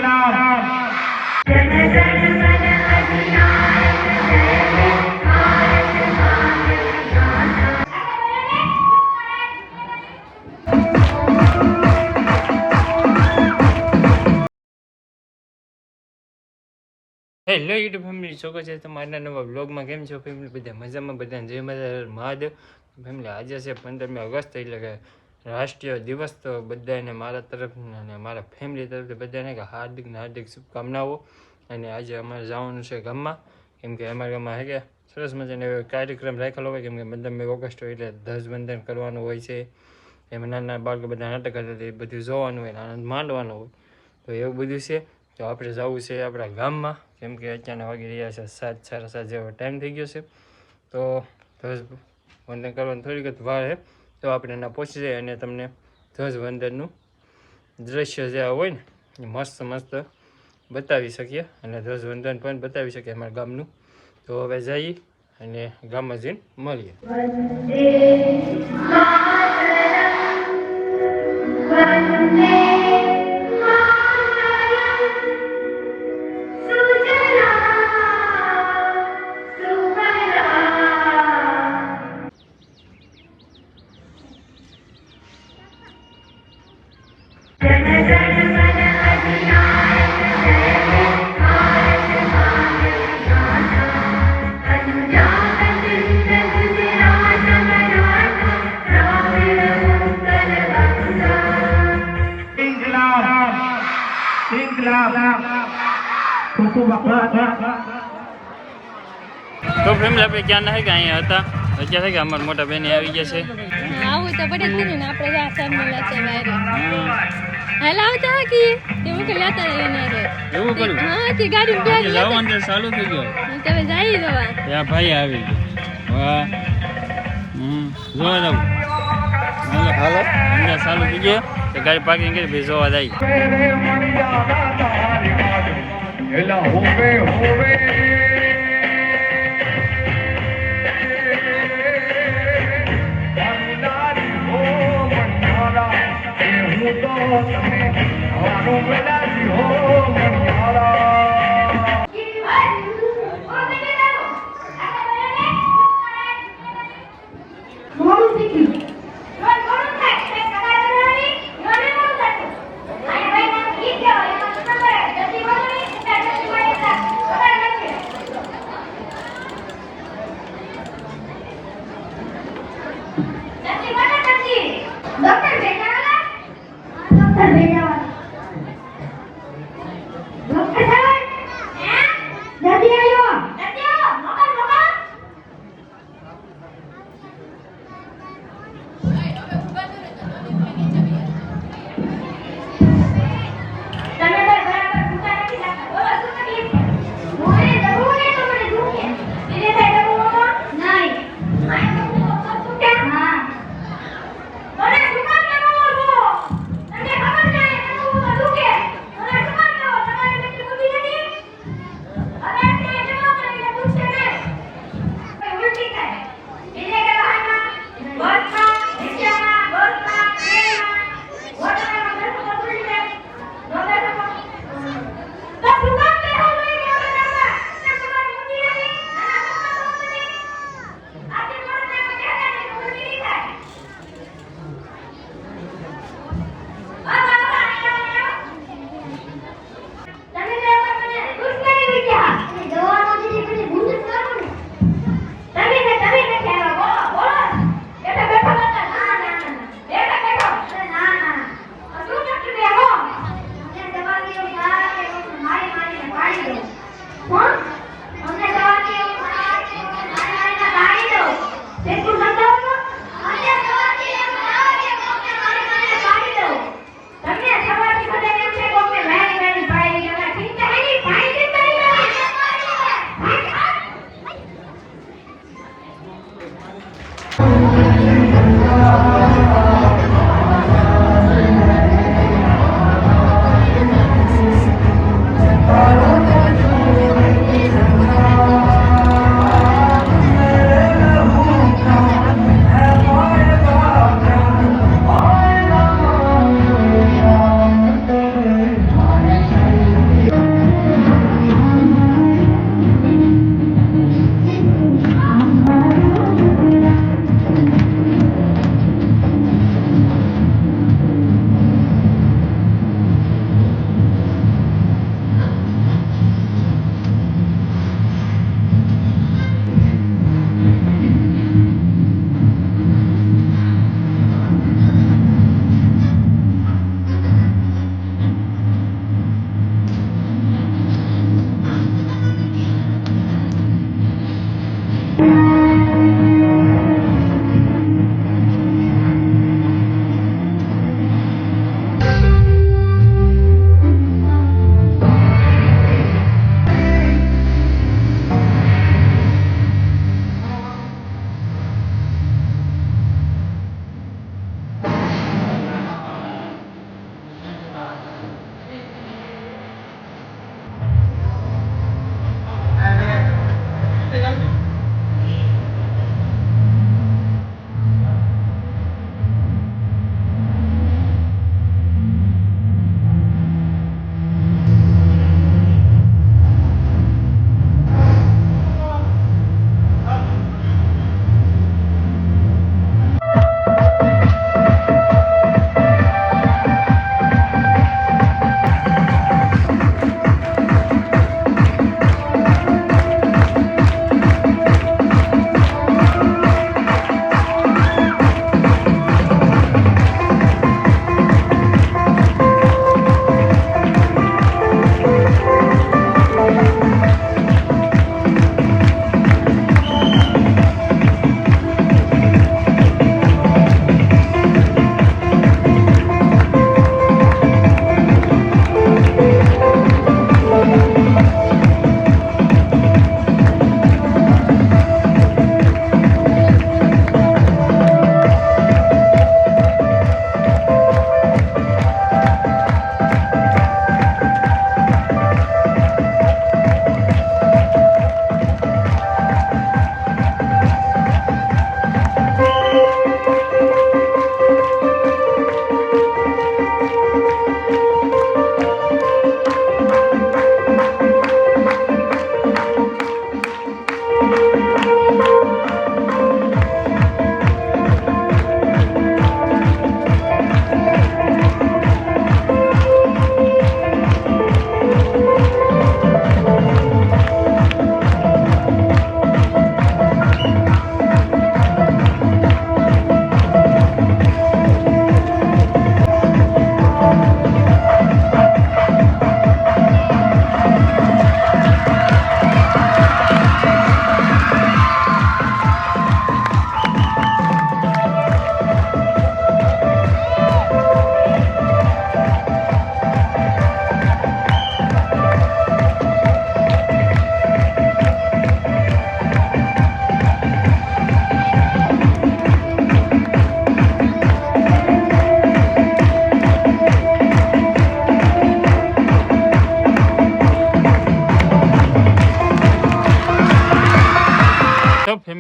Hello YouTube family, છોકરો છે તમારા નવા બ્લોગમાં કેમ છો ફેમિલી? બધા મજામાં, બધા જય માતા મહાદેવ ફેમિલી. આજે છે 15મી ઓગસ્ટ, એટલે કે રાષ્ટ્રીય દિવસ. તો બધાને મારા તરફથી અને મારા ફેમિલી તરફથી બધાને હાર્દિક શુભકામનાઓ. અને આજે અમારે જવાનું છે ગામમાં, કેમ કે અમારા ગામમાં કે સરસ મજાનો એવો કાર્યક્રમ રાખેલો હોય, કેમ કે 15મી ઓગસ્ટ હોય એટલે ધ્વજવંદન કરવાનું હોય છે. એમાં નાના બાળકો બધા નાટક કરતા એ બધું જોવાનું હોય, આનંદ માંડવાનો હોય. તો એવું બધું છે. તો આપણે જવું છે આપણા ગામમાં, કેમ કે અત્યારના વાગી રહ્યા છે 7, 7:30 જેવો ટાઈમ થઈ ગયો છે. તો ધ્વજવંદન કરવાની થોડીક વાર છે. તો આપણે એના પહોંચી જઈએ અને તમને ધ્વજવંદનનું દ્રશ્ય જે હોય ને એ મસ્ત મસ્ત બતાવી શકીએ, અને ધ્વજવંદન પણ બતાવી શકીએ અમારા ગામનું. તો હવે જઈએ અને ગામમાં જઈને મળીએ. તો ફેમિલી આપણે ક્યાં ના કે અહીંયા હતા, અત્યારે કે અમારા મોટા બેન આવી ગયા છે. આવું તો પડે જ ને, આપણે આ સામે છે વાયરે હલાવતા કે એવું કે લેતા એને રે એવું કર્યું. હા કે ગાડી બેગ જવાનું ચાલુ થઈ ગયો. તમે જઈ જવા ત્યાં ભાઈ આવી ગયો. વાહ. જોવા જાવ. હાલો અંદર ચાલુ થઈ ગયો. તો ગાડી પાર્કિંગ કરી ભાઈ જોવા જાય.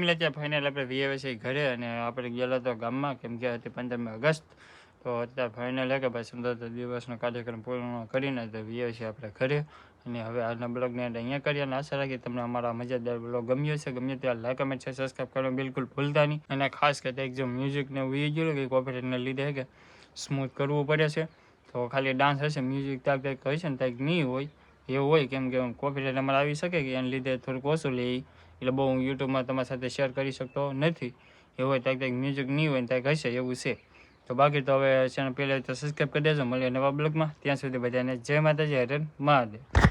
ફેમિલી અત્યારે ફાઇનલ આપણે વીએ છે ઘરે અને આપણે ગયેલા તો ગામમાં કેમ કે હતી 15મી ઓગસ્ટ. તો અત્યારે ફાઇનલ કે ભાઈ સુંદરતા દિવસનો કાર્યક્રમ પૂર્ણ કરીને તો વીએ છીએ આપણે ઘરે. અને હવે આજના બ્લોગને અહીંયા કરીએ અને આશા રાખી તમને અમારા મજેદાર બ્લોગ ગમ્યો છે. ગમ્યો ત્યારે લાઈક કમેન્ટ છે સબસ્ક્રાઈબ કરવાનું બિલકુલ ભૂલતા નહીં. અને ખાસ કરીને એક જો મ્યુઝિકને ઉઈ ગયું કે કોપીરાઇટને લીધે કે સ્મૂથ કરવું પડે છે. તો ખાલી ડાન્સ હશે મ્યુઝિક ત્યાં કંઈક હોય છે ને ત્યાં નહીં હોય એવું હોય કેમ કે કોપીરાઇટ અમારે આવી શકે કે એને લીધે થોડુંક ઓછું લે એટલે બહુ હું યુટ્યુબમાં તમારી સાથે શેર કરી શકતો નથી. એવું હોય ત્યાં કંઈક મ્યુઝિક નહીં હોય ને ત્યાં હશે એવું છે. તો બાકી તો હવે ચેનલ પહેલાં તો સબસ્ક્રાઈબ કરી દેજો. મળીએ નવા બ્લોગમાં. ત્યાં સુધી બધાને જય માતાજી, હરે મહાદેવ.